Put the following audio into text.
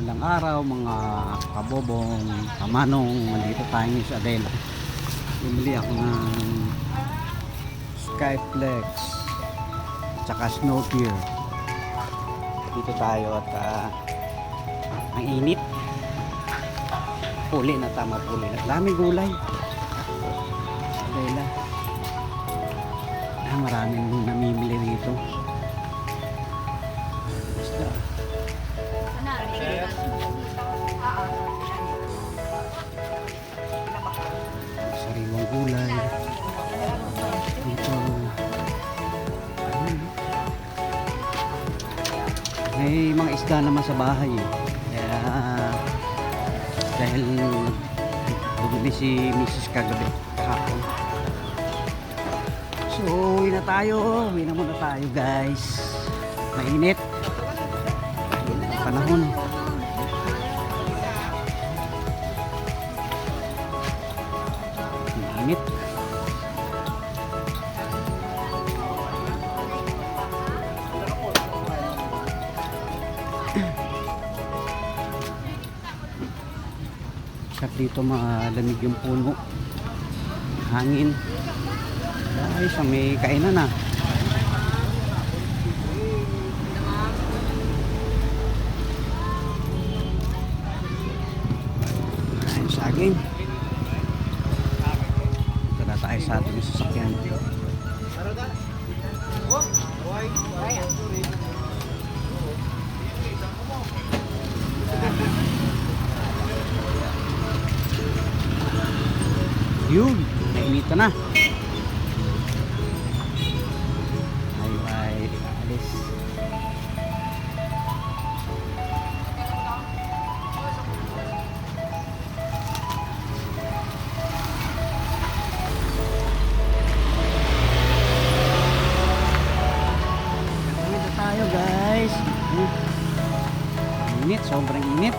Magandang araw mga kabobong, kamanong. Nandito tayo ngayon sa Adela. Bumili ako ng Skyflex at saka Snow Peer. Dito tayo at ang init. Puli na, tama, puli na. Daming gulay sa Adela. Maraming namimili rito. Basta sariwang gulay dito. May mga isda naman sa bahay kaya dahil bumili si Mrs. kagabi kahapon. So uwi na tayo, uwi na muna tayo guys. Mainit panahon. Init. At dito malamig yung puno, hangin. Guys, may kainan na. Ayun, saging. Ito na tayo sa ating sasakyan. Yun, nainita na. Ay, alis. Dito tayo guys. Init, sobrang init.